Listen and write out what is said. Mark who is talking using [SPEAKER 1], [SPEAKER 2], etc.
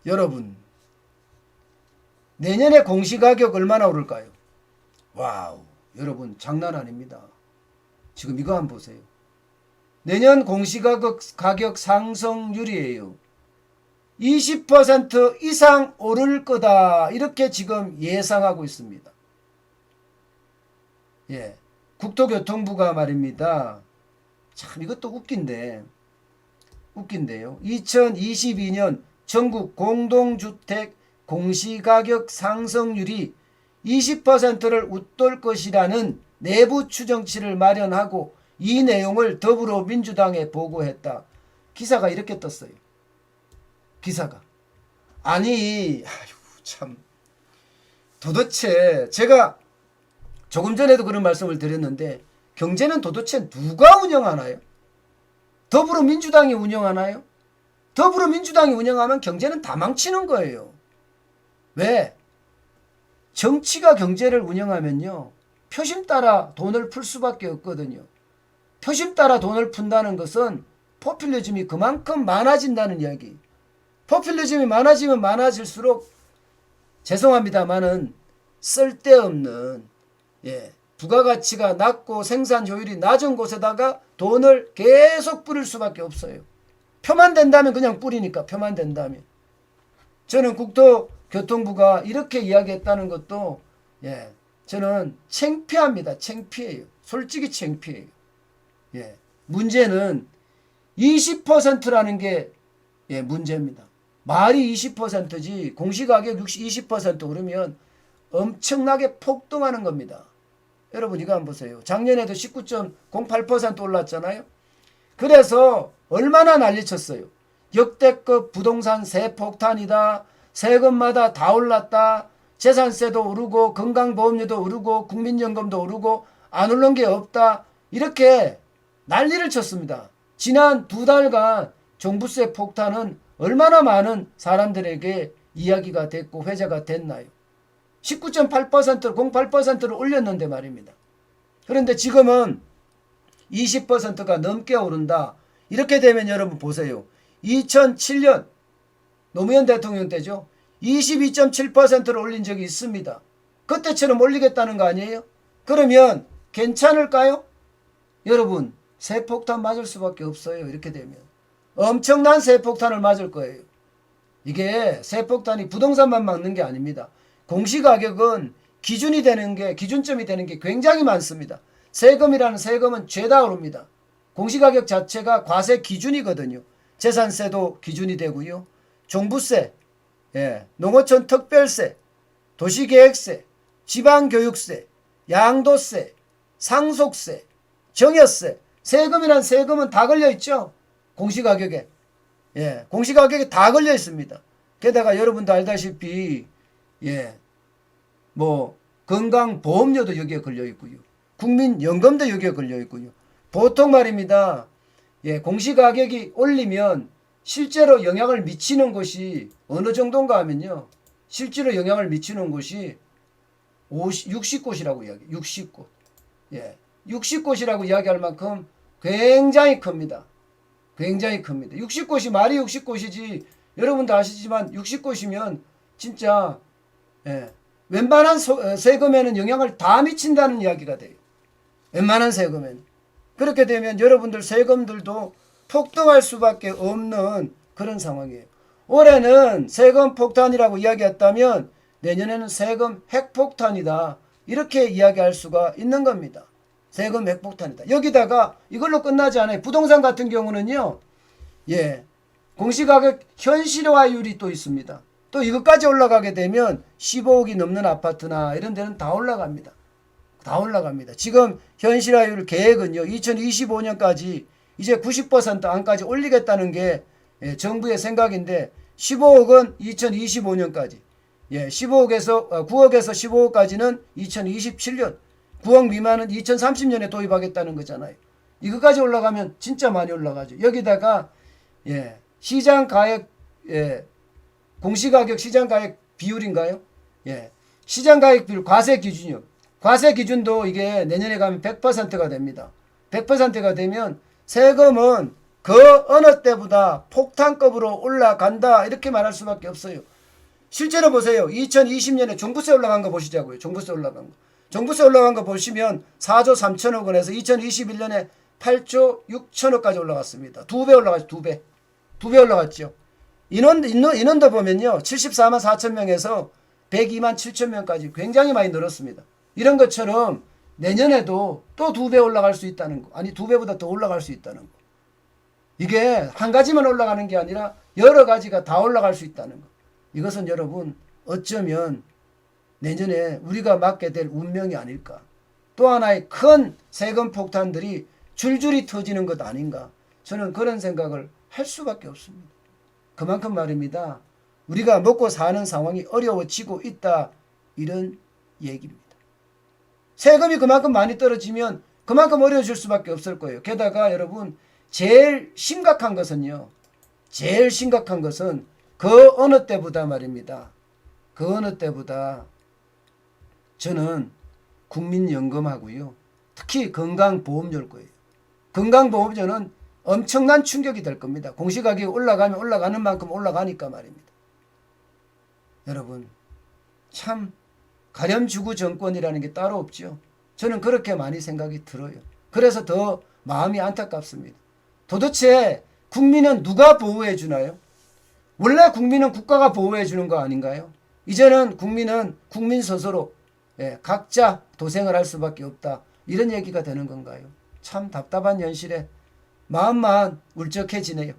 [SPEAKER 1] 여러분, 내년에 공시가격 얼마나 오를까요? 와우, 여러분 장난 아닙니다. 지금 이거 한번 보세요. 내년 공시가격 상승률이에요. 20% 이상 오를 거다. 이렇게 지금 예상하고 있습니다. 예. 국토교통부가 말입니다. 참 이것도 웃긴데요. 2022년 전국 공동주택 공시가격 상승률이 20%를 웃돌 것이라는 내부 추정치를 마련하고 이 내용을 더불어민주당에 보고했다. 기사가 이렇게 떴어요. 기사가. 아니, 참. 도대체 제가 조금 전에도 그런 말씀을 드렸는데 경제는 도대체 누가 운영하나요? 더불어민주당이 운영하나요? 더불어민주당이 운영하면 경제는 다 망치는 거예요. 왜? 정치가 경제를 운영하면요. 표심 따라 돈을 풀 수밖에 없거든요. 표심 따라 돈을 푼다는 것은 포퓰리즘이 그만큼 많아진다는 이야기. 포퓰리즘이 많아지면 많아질수록 죄송합니다만은 쓸데없는 부가가치가 낮고 생산 효율이 낮은 곳에다가 돈을 계속 뿌릴 수밖에 없어요. 표만 된다면 그냥 뿌리니까 표만 된다면. 저는 국토교통부가 이렇게 이야기했다는 것도 저는 창피합니다. 창피해요. 솔직히 창피해요. 문제는 20%라는 게 문제입니다. 말이 20%지 공시가격 20% 오르면 엄청나게 폭등하는 겁니다. 여러분 이거 한번 보세요. 작년에도 19.08% 올랐잖아요. 그래서 얼마나 난리쳤어요. 역대급 부동산 세폭탄이다. 세금마다 다 올랐다. 재산세도 오르고 건강보험료도 오르고 국민연금도 오르고 안 오른 게 없다. 이렇게 난리를 쳤습니다. 지난 2달간 종부세 폭탄은 얼마나 많은 사람들에게 이야기가 됐고 회자가 됐나요? 19.8%를 08%를 올렸는데 말입니다. 그런데 지금은 20%가 넘게 오른다. 이렇게 되면 여러분 보세요. 2007년 노무현 대통령 때죠. 22.7%를 올린 적이 있습니다. 그때처럼 올리겠다는 거 아니에요? 그러면 괜찮을까요? 여러분 세폭탄 맞을 수밖에 없어요. 이렇게 되면 엄청난 세폭탄을 맞을 거예요. 이게 세폭탄이 부동산만 막는 게 아닙니다. 공시가격은 기준이 되는 게 기준점이 되는 게 굉장히 많습니다. 세금이라는 세금은 죄다 오릅니다. 공시가격 자체가 과세 기준이거든요. 재산세도 기준이 되고요. 종부세, 농어촌 특별세, 도시계획세, 지방교육세, 양도세, 상속세, 정여세, 세금이란 세금은 다 걸려있죠. 공시가격에. 공시가격에 다 걸려 있습니다. 게다가 여러분도 알다시피, 건강보험료도 여기에 걸려 있고요. 국민연금도 여기에 걸려 있고요. 보통 말입니다. 공시가격이 올리면 실제로 영향을 미치는 곳이 어느 정도인가 하면요. 실제로 영향을 미치는 곳이 60곳이라고 이야기해요. 60곳. 60곳이라고 이야기할 만큼 굉장히 큽니다. 굉장히 큽니다. 60곳이 말이 60곳이지 여러분도 아시지만 60곳이면 진짜 웬만한 세금에는 영향을 다 미친다는 이야기가 돼요. 웬만한 세금에는. 그렇게 되면 여러분들 세금들도 폭등할 수밖에 없는 그런 상황이에요. 올해는 세금 폭탄이라고 이야기했다면 내년에는 세금 핵폭탄이다. 이렇게 이야기할 수가 있는 겁니다. 세금 핵폭탄이다. 여기다가 이걸로 끝나지 않아요. 부동산 같은 경우는요. 공시가격 현실화율이 또 있습니다. 또 이것까지 올라가게 되면 15억이 넘는 아파트나 이런 데는 다 올라갑니다. 다 올라갑니다. 지금 현실화율 계획은요. 2025년까지 이제 90% 안까지 올리겠다는 게 정부의 생각인데 15억은 2025년까지 9억에서 15억까지는 2027년 9억 미만은 2030년에 도입하겠다는 거잖아요. 이거까지 올라가면 진짜 많이 올라가죠. 여기다가 시장가액 공시가격 시장가액 비율인가요? 시장가액 비율 과세 기준이요. 과세 기준도 이게 내년에 가면 100%가 됩니다. 100%가 되면 세금은 그 어느 때보다 폭탄급으로 올라간다 이렇게 말할 수밖에 없어요. 실제로 보세요. 2020년에 종부세 올라간 거 보시자고요. 종부세 올라간 거. 종부세 올라간 거 보시면 4조 3천억 원에서 2021년에 8조 6천억까지 올라갔습니다. 2배 올라갔죠. 2배. 2배 올라갔죠. 인원도 보면요. 74만 4천 명에서 102만 7천 명까지 굉장히 많이 늘었습니다. 이런 것처럼 내년에도 또 2배 올라갈 수 있다는 거. 아니 2배보다 더 올라갈 수 있다는 거. 이게 한 가지만 올라가는 게 아니라 여러 가지가 다 올라갈 수 있다는 거. 이것은 여러분 어쩌면 내년에 우리가 맞게 될 운명이 아닐까. 또 하나의 큰 세금 폭탄들이 줄줄이 터지는 것 아닌가. 저는 그런 생각을 할 수밖에 없습니다. 그만큼 말입니다. 우리가 먹고 사는 상황이 어려워지고 있다. 이런 얘기입니다. 세금이 그만큼 많이 떨어지면 그만큼 어려워질 수밖에 없을 거예요. 게다가 여러분 제일 심각한 것은요. 제일 심각한 것은 그 어느 때보다 말입니다. 그 어느 때보다 저는 국민연금하고요. 특히 건강보험료일 거예요. 건강보험료는 엄청난 충격이 될 겁니다. 공시가격이 올라가면 올라가는 만큼 올라가니까 말입니다. 여러분 참 가렴주구 정권이라는 게 따로 없죠. 저는 그렇게 많이 생각이 들어요. 그래서 더 마음이 안타깝습니다. 도대체 국민은 누가 보호해 주나요? 원래 국민은 국가가 보호해 주는 거 아닌가요? 이제는 국민은 국민 스스로 각자 도생을 할 수밖에 없다. 이런 얘기가 되는 건가요? 참 답답한 현실에 마음만 울적해지네요.